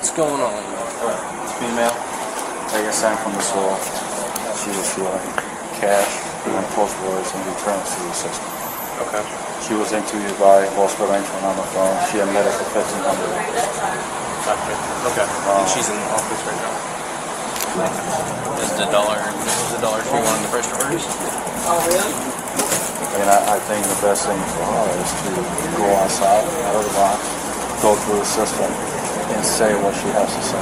What's going on? It's female. Like I signed from the soul. She was stealing cash and post words and returns to the system. Okay. She was interviewed by hospital arrangement on the phone. She admitted to $1,500. Okay. And she's in the office right now. Is the dollar tree one of the first orders? Oh, really? And I think the best thing for her is to go outside, out of the box, go through the system, and say what she has to say,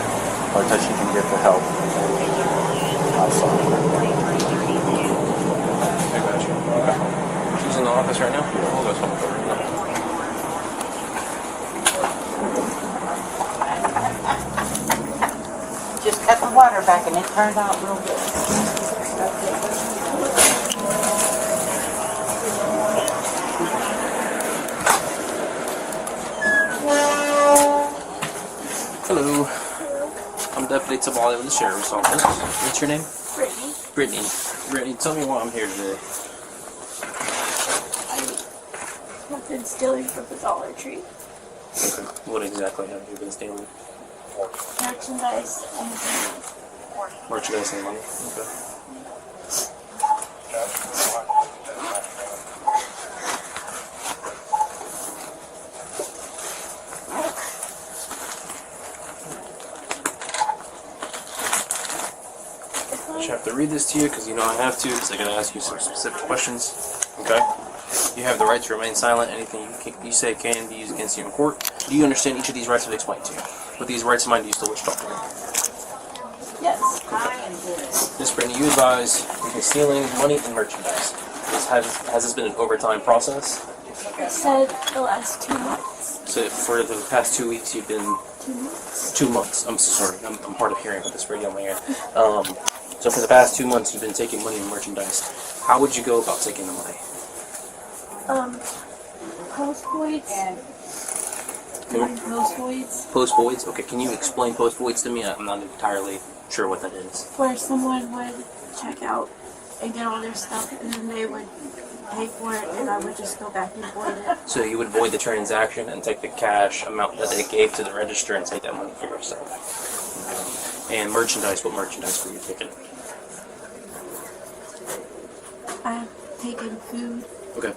or that she can get the help outside. I got you. Okay. She's in the office right now? We'll go talk to her. Just cut the water back and it turned out real good. Hello. I'm Deputy Tabali with the Sheriff's Office. What's your name? Brittany. Brittany. Brittany, tell me why I'm here today. I've been stealing from the Dollar Tree. Okay. What exactly have you been stealing? Merchandise and things. Merchandise and money. Okay. I have to read this to you because you know I have to, because I'm going to ask you some specific questions. Okay? You have the right to remain silent. Anything you say can be used against you in court. Do you understand each of these rights I've explained to you? With these rights in mind, do you still wish to talk to me? Yes. Ms. Brittany, you advise you've been stealing money and merchandise. Has this been an overtime process? I said the last 2 months. So for the past 2 weeks, you've been 2 months. 2 months. I'm so sorry. I'm hard of hearing with this radio in my ear. So for the past 2 months, you've been taking money and merchandise. How would you go about taking the money? Post voids. Post voids. Post voids? Okay, can you explain post voids to me? I'm not entirely sure what that is. Where someone would check out and get all their stuff and then they would pay for it and I would just go back and void it. So you would void the transaction and take the cash amount that they gave to the register and take that money for yourself. And merchandise, what merchandise were you taking? I have taken food Okay.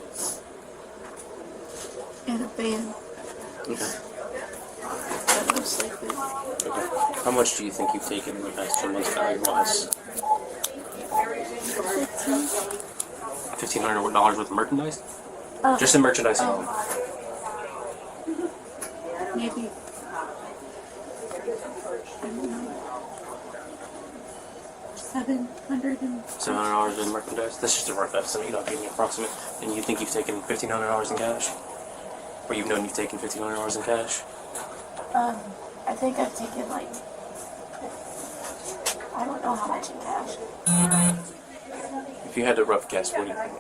and a band. Okay. But mostly food. Okay. How much do you think you've taken in the past 2 months value-wise? $1,500 worth of merchandise? Just in merchandise alone. Maybe. I don't know. $700 in merchandise? That's just a rough estimate. You don't give me an approximate. And you think you've taken $1,500 in cash? Or you've known you've taken $1,500 in cash? I think I've taken like, I don't know how much in cash. If you had to rough guess, what do you think?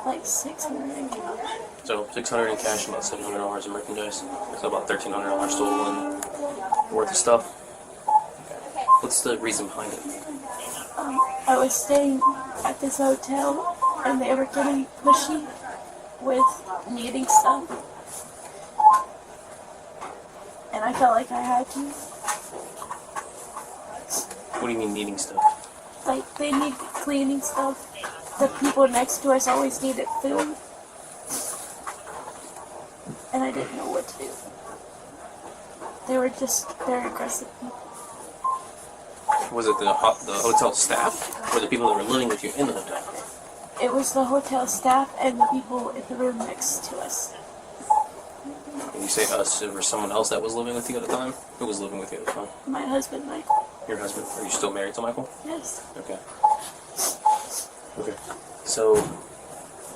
Like 600 in cash. So $600 in cash and about $700 in merchandise. So about $1,300 stolen worth of stuff. What's the reason behind it? I was staying at this hotel and they were getting pushy with needing stuff. And I felt like I had to. What do you mean needing stuff? Like, they need cleaning stuff. The people next to us always needed food. And I didn't know what to do. They were just very aggressive people. Was it the hotel staff or the people that were living with you in the hotel? It was the hotel staff and the people in the room next to us. When you say us, there was someone else that was living with you at the time? Who was living with you at the time? My husband, Michael. Your husband? Are you still married to Michael? Yes. Okay. Okay. So,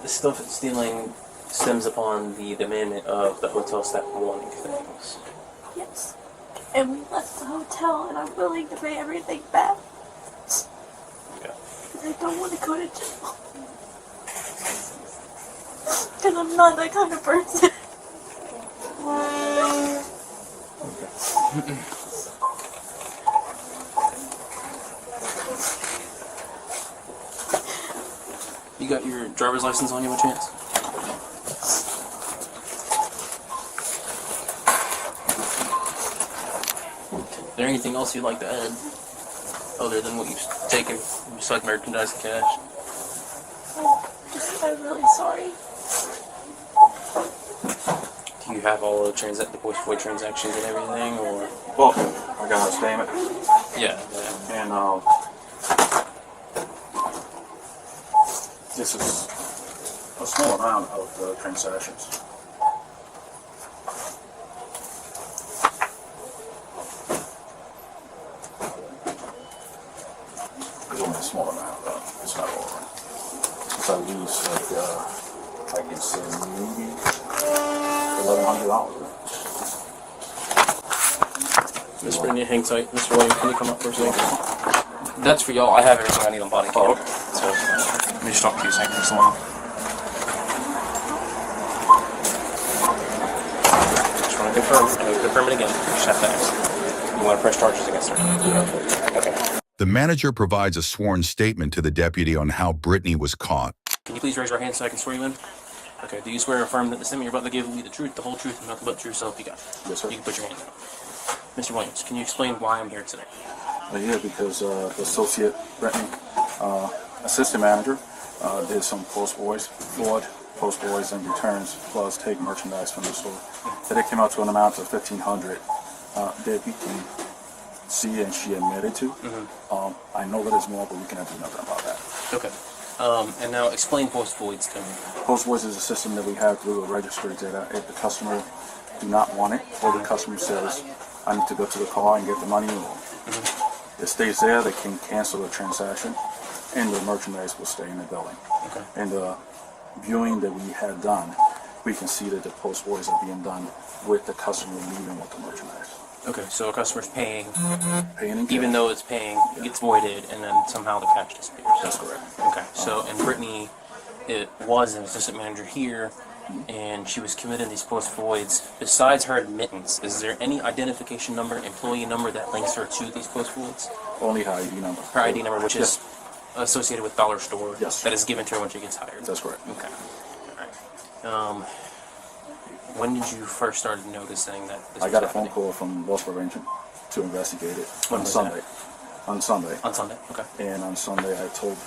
the stuff it's stealing stems upon the demandment of the hotel staff wanting things. Yes. And we left the hotel and I'm willing to pay everything back. Okay. Because I don't want to go to jail. Because I'm not that kind of person. You got your driver's license on you by chance? there anything else you'd like to add, other than what you've taken, just like merchandise and cash? I'm really sorry. Do you have all the post void transactions and everything, or? Well, I got a statement, Yeah. and this is a small amount of transactions. It's only a small amount, though. It's not all right. Since I lose, like, I can say maybe $1,100. Miss Brittany, hang tight. Mr. Williams, can you come up for a second? That's for y'all. I have everything I need on Bodycam. Oh, okay. So, let me just talk to you a second. Just want to confirm it again. You just have to ask. You want to press charges against her? Okay. The manager provides a sworn statement to the deputy on how Brittany was caught. Can you please raise your hand so I can swear you in? Okay. Do you swear or affirm that the statement you're about to give will be the truth, the whole truth, and nothing but the true self you got? Yes, sir. You can put your hand down. Mr. Williams, can you explain why I'm here today? We're here because the associate Brittany, assistant manager, did some fraud post boys and returns, plus take merchandise from the store. That it came out to an amount of $1,500 that we can see and she admitted to. I know that it's more, but we cannot do nothing about that. Okay. And now explain post voids to me. Post voids is a system that we have through a registry that if the customer do not want it, or the customer says, I need to go to the car and get the money, or it stays there, they can cancel the transaction, and the merchandise will stay in the building. Okay. And the viewing that we had done, we can see that the post voids are being done with the customer leaving with the merchandise. Okay, so a customer's paying, Paying in even cash. though it's paying, it gets voided, and then somehow the cash disappears. That's correct. Okay, so, and Brittany, it was an assistant manager here, and she was committing these post voids. Besides her admittance, is there any identification number, employee number that links her to these post voids? Only her ID number. Her ID number, which Yes. is associated with Dollar Store, Yes. that is given to her when she gets hired. That's correct. Okay. All right. When did you first start noticing that this I was got a happening? phone call from loss prevention to investigate it When on was Sunday. On Sunday. On Sunday, okay. And on Sunday I told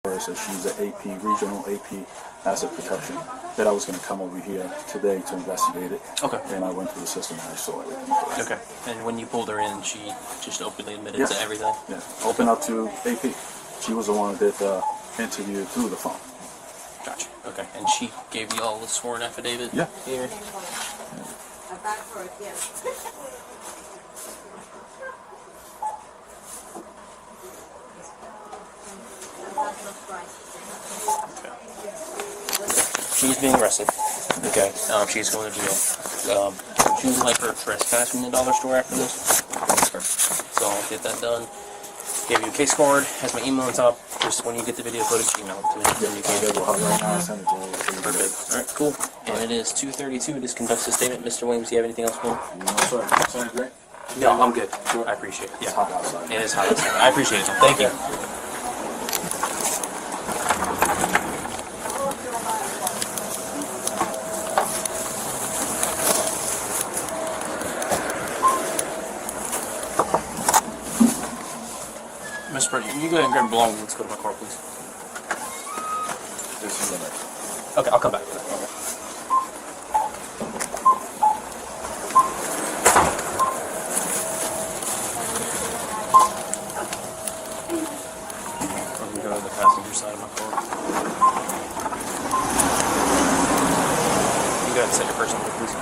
her that she's an AP, regional AP asset protection, that I was going to come over here today to investigate it. Okay. And I went through the system and I saw everything. Okay. And when you pulled her in, she just openly admitted Yes. to everything? Yeah. Open up to AP. She was the one that did the interview through the phone. Gotcha. Okay. And she gave you all the sworn affidavit? Yeah. Here? She's being arrested. Okay. She's going to jail. Would you like her trespassing the dollar store after this? Sure. So I'll get that done. Gave you a case card, has my email on top. Just when you get the video footage, email it to me. Then you can go. Right now, send it to her. Perfect. Alright, cool. And it is 2:32. This conducts the statement. Mr. Williams, do you have anything else for me? No, sir. Sounds great. No, I'm good. I appreciate it. It's Yeah. hot outside. It is hot outside. I appreciate it. Thank you. Miss Brittany, can you go ahead and grab a belongings? Let's go to my car, please. This is the next. Okay, I'll come back. Okay. I'm gonna go to the passenger side of my car. You go ahead and set your purse on, please.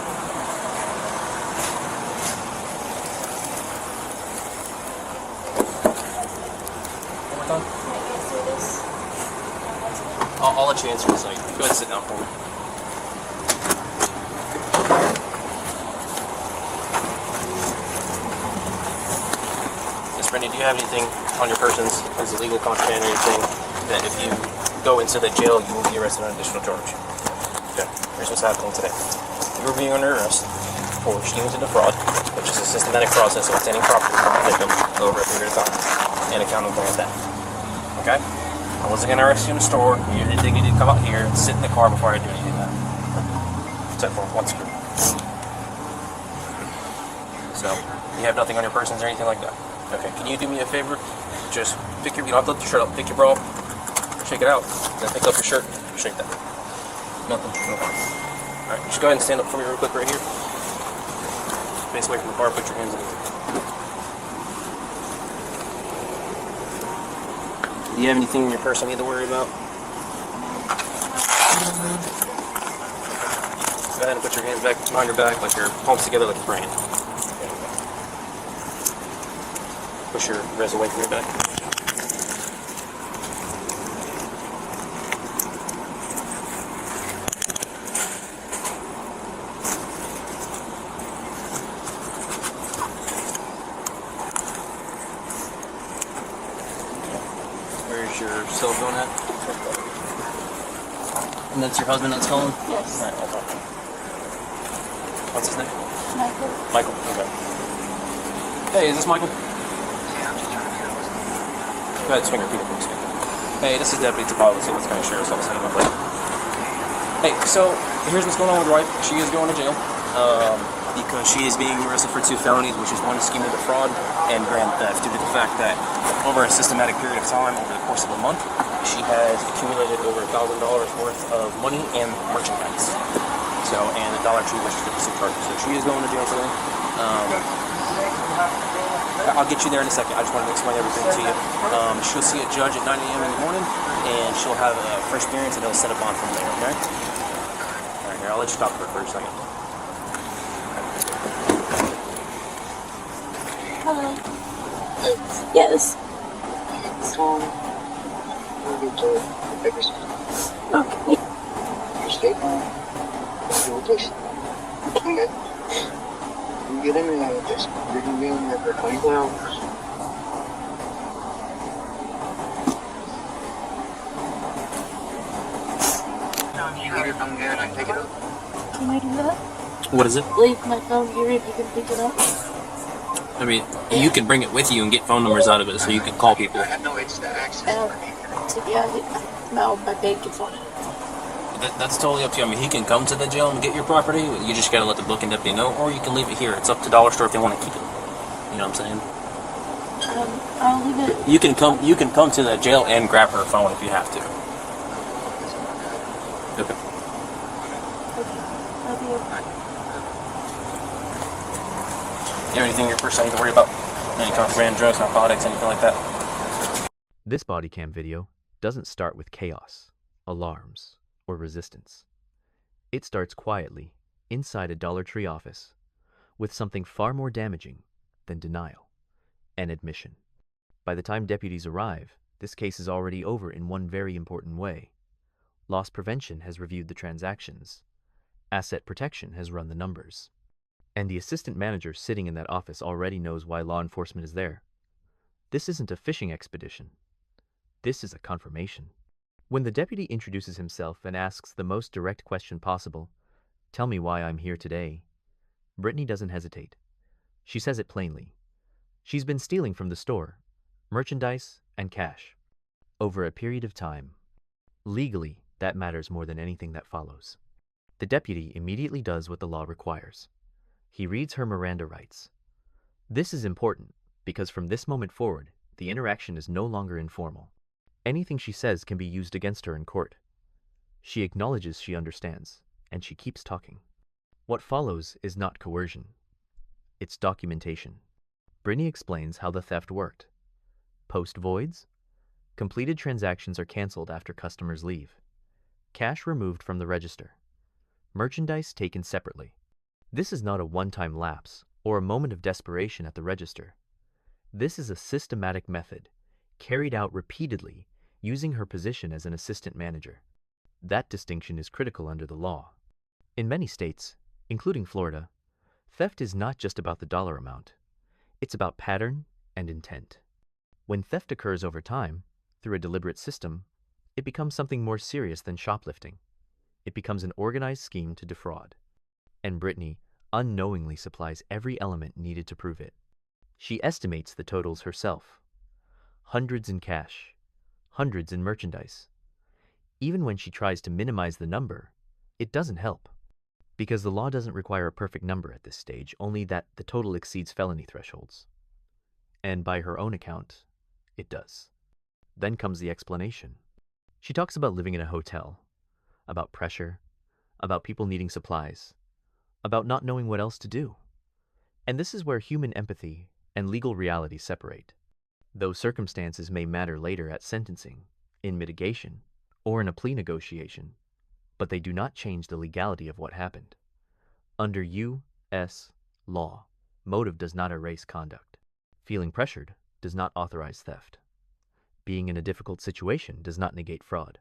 One more time. I'll let you answer this. Like, go ahead and sit down for me. Miss Brittany, do you have anything on your persons as illegal contraband or anything that if you go into the jail, you will be arrested on additional charge? Okay. Here's what's happening today. You are being under arrest for scheming to defraud, which is a systematic process of obtaining property from a victim over a period of time and accounting for that. Okay? I wasn't going to arrest you in the store. You didn't think you did come out here and sit in the car before I do anything like that. Except for one screw. So, You have nothing on your persons or anything like that? Okay, can you do me a favor? Just pick your, you don't have to lift your shirt up, pick your bra up, shake it out, then pick up your shirt, shake that. Nothing, no problem. Alright, just go ahead and stand up for me real quick right here. Face away from the bar, put your hands in the air. Do you have anything in your purse I need to worry about? Go ahead and put your hands back behind your back, like your palms together, like you're praying. Push your wrist away from your back. Where's your cell phone at? And that's your husband that's calling? Yes. Alright, I'll talk to him. What's his name? Michael. Michael, okay. Hey, is this Michael? Go ahead, swing your feet up, please. Hey, this is Deputy Tapala. See what's going to share us all setting up later. Hey, so here's what's going on with your wife. She is going to jail because she is being arrested for 2 felonies, which is 1 scheme of defraud and grand theft, due to the fact that over a systematic period of time, over the course of a month, she has accumulated over $1,000 worth of money and merchandise. So, and the Dollar Tree registered some charges. So she is going to jail today. I'll get you there in a second. I just wanted to explain everything to you. She'll see a judge at 9 a.m. in the morning, and she'll have a fresh appearance, and he'll set a bond from there, okay? All right, here, I'll let you talk to her for a second. Hello. Yes. Okay. Your statement. Your place. Okay. You get in and out of this. You can be in there for 24 hours. You leave your phone here and I take it up. Can I do that? What is it? Leave my phone here if you can pick it up. I mean, you can bring it with you and get phone numbers out of it so you can call people. No, it's the access. No, my bed gets on it. That's totally up to you. I mean, he can come to the jail and get your property. You just gotta let the booking deputy know, or you can leave it here. It's up to Dollar Store if they want to keep it. You know what I'm saying? I'll leave it. You can come. You can come to the jail and grab her phone if you have to. Okay. Love you. You have anything in your purse I need to worry about? Any contraband, drugs, narcotics, anything like that? This Bodycam video doesn't start with chaos, alarms, or resistance. It starts quietly, inside a Dollar Tree office, with something far more damaging than denial, an admission. By the time deputies arrive, this case is already over in one very important way. Loss prevention has reviewed the transactions. Asset protection has run the numbers. And the assistant manager sitting in that office already knows why law enforcement is there. This isn't a fishing expedition. This is a confirmation. When the deputy introduces himself and asks the most direct question possible, "Tell me why I'm here today," Brittany doesn't hesitate. She says it plainly. She's been stealing from the store, merchandise and cash, over a period of time. Legally, that matters more than anything that follows. The deputy immediately does what the law requires. He reads her Miranda rights. This is important because from this moment forward, the interaction is no longer informal. Anything she says can be used against her in court. She acknowledges she understands, and she keeps talking. What follows is not coercion. It's documentation. Brittany explains how the theft worked. Post voids? Completed transactions are canceled after customers leave. Cash removed from the register. Merchandise taken separately. This is not a one-time lapse or a moment of desperation at the register. This is a systematic method, carried out repeatedly, using her position as an assistant manager. That distinction is critical under the law. In many states, including Florida, theft is not just about the dollar amount. It's about pattern and intent. When theft occurs over time, through a deliberate system, it becomes something more serious than shoplifting. It becomes an organized scheme to defraud. And Brittany unknowingly supplies every element needed to prove it. She estimates the totals herself. Hundreds in cash, hundreds in merchandise. Even when she tries to minimize the number, it doesn't help. Because the law doesn't require a perfect number at this stage, only that the total exceeds felony thresholds. And by her own account, it does. Then comes the explanation. She talks about living in a hotel, about pressure, about people needing supplies, about not knowing what else to do. And this is where human empathy and legal reality separate. Those circumstances may matter later at sentencing, in mitigation, or in a plea negotiation, but they do not change the legality of what happened. Under U.S. law, motive does not erase conduct. Feeling pressured does not authorize theft. Being in a difficult situation does not negate fraud.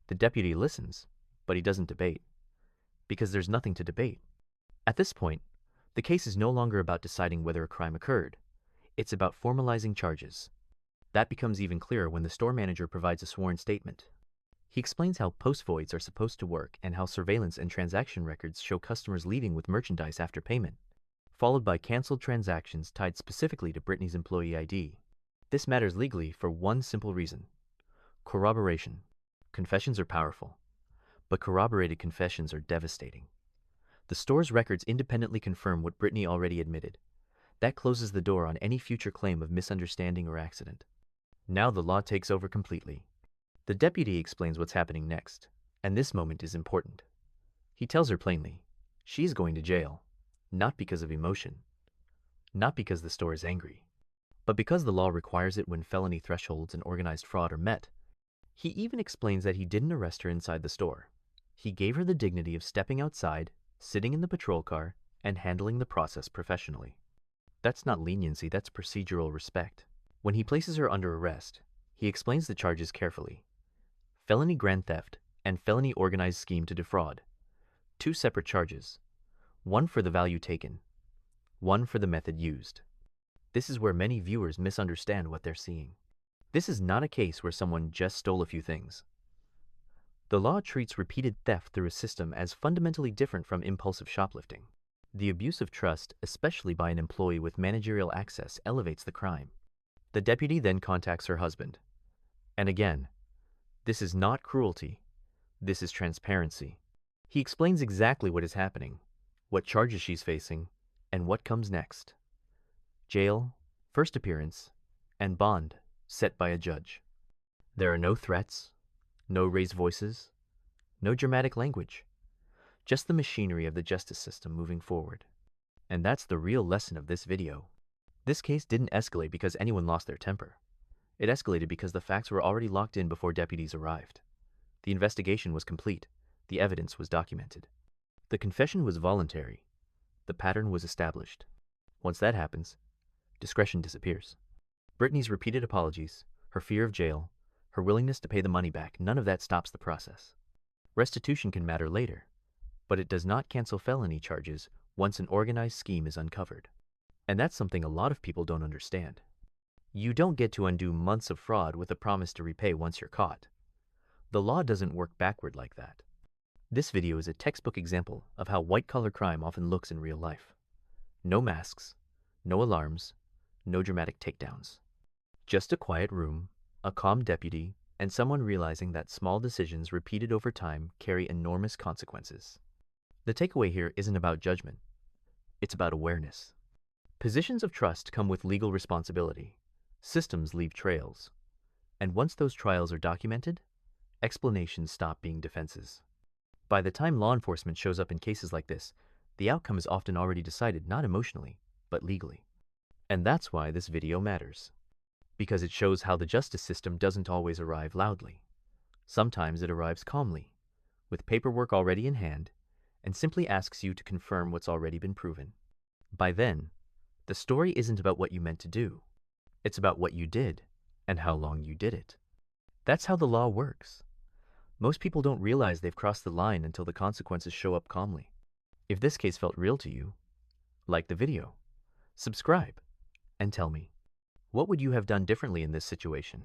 The deputy listens, but he doesn't debate, because there's nothing to debate. At this point, the case is no longer about deciding whether a crime occurred. It's about formalizing charges. That becomes even clearer when the store manager provides a sworn statement. He explains how post voids are supposed to work and how surveillance and transaction records show customers leaving with merchandise after payment, followed by canceled transactions tied specifically to Brittany's employee ID. This matters legally for one simple reason: corroboration. Confessions are powerful, but corroborated confessions are devastating. The store's records independently confirm what Brittany already admitted. That closes the door on any future claim of misunderstanding or accident. Now the law takes over completely. The deputy explains what's happening next, and this moment is important. He tells her plainly, she's going to jail, not because of emotion, not because the store is angry, but because the law requires it when felony thresholds and organized fraud are met. He even explains that he didn't arrest her inside the store. He gave her the dignity of stepping outside, sitting in the patrol car, and handling the process professionally. That's not leniency, that's procedural respect. When he places her under arrest, he explains the charges carefully. Felony grand theft and felony organized scheme to defraud. 2 separate charges. One for the value taken, one for the method used. This is where many viewers misunderstand what they're seeing. This is not a case where someone just stole a few things. The law treats repeated theft through a system as fundamentally different from impulsive shoplifting. The abuse of trust, especially by an employee with managerial access, elevates the crime. The deputy then contacts her husband. And again, this is not cruelty. This is transparency. He explains exactly what is happening, what charges she's facing, and what comes next. Jail, first appearance, and bond set by a judge. There are no threats, no raised voices, no dramatic language, just the machinery of the justice system moving forward. And that's the real lesson of this video. This case didn't escalate because anyone lost their temper. It escalated because the facts were already locked in before deputies arrived. The investigation was complete. The evidence was documented. The confession was voluntary. The pattern was established. Once that happens, discretion disappears. Brittany's repeated apologies, her fear of jail, her willingness to pay the money back, none of that stops the process. Restitution can matter later, but it does not cancel felony charges once an organized scheme is uncovered. And that's something a lot of people don't understand. You don't get to undo months of fraud with a promise to repay once you're caught. The law doesn't work backward like that. This video is a textbook example of how white-collar crime often looks in real life. No masks, no alarms, no dramatic takedowns. Just a quiet room, a calm deputy, and someone realizing that small decisions repeated over time carry enormous consequences. The takeaway here isn't about judgment. It's about awareness. Positions of trust come with legal responsibility. Systems leave trails. And once those trials are documented, explanations stop being defenses. By the time law enforcement shows up in cases like this, the outcome is often already decided, not emotionally, but legally. And that's why this video matters. Because it shows how the justice system doesn't always arrive loudly. Sometimes it arrives calmly, with paperwork already in hand, and simply asks you to confirm what's already been proven. By then, the story isn't about what you meant to do. It's about what you did and how long you did it. That's how the law works. Most people don't realize they've crossed the line until the consequences show up calmly. If this case felt real to you, like the video, subscribe, and tell me, what would you have done differently in this situation?